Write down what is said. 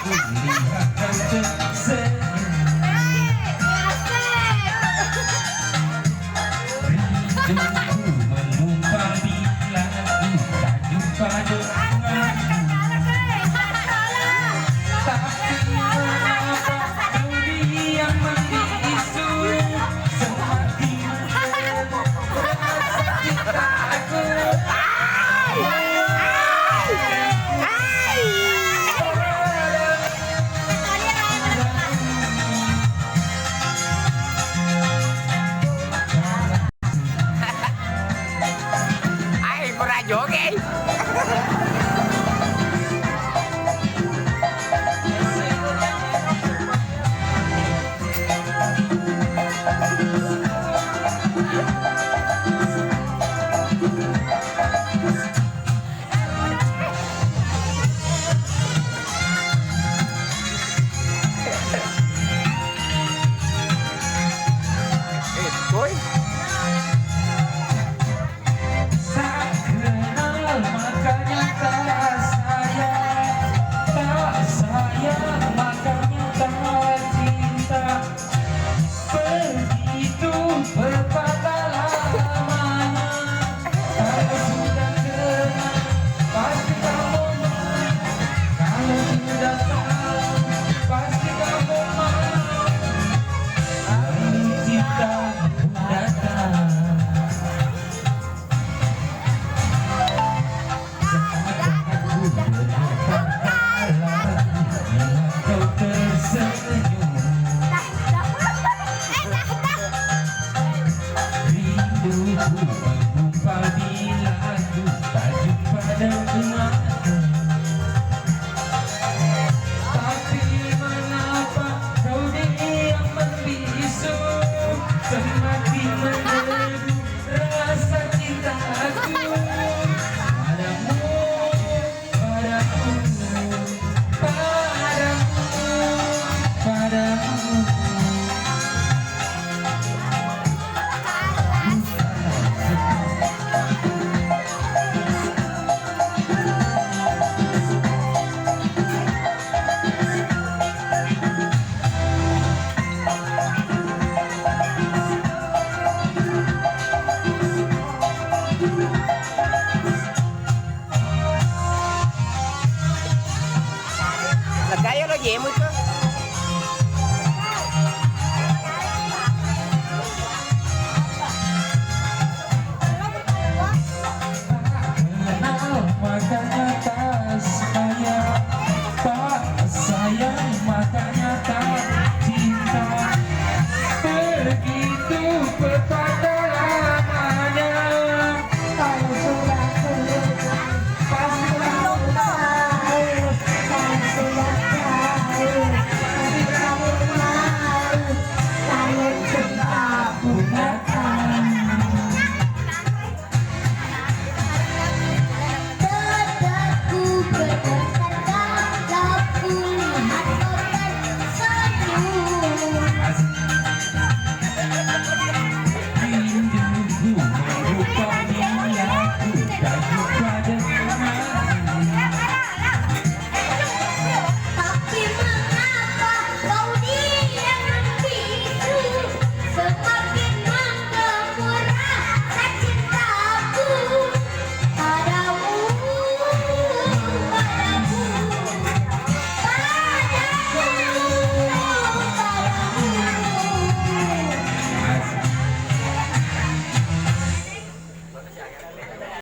lihat kau tersenyum. Rinduku menggumpal bila ku tak jumpa denganmu. Tapi mengapa kau diam membisu, semakin rasa cintaku. Ay, pura joget. Boy. Tak kenal makanya tak sayang, tak sayang makanya tak cinta. Begitu berpatah lamanya. Kalau sudah kenal pasti kamu mau. Kalau sudah tahu pasti kamu mau. Hari cinta datang. Kau tersenyum. Rinduku menggumpal bila ku tak jumpa denganmu. Tapi mengapa kau diam membisu, semakin menderu rasa cintaku padamu, padamu, padamu, padamu. Là cái nó dễ mới cơ.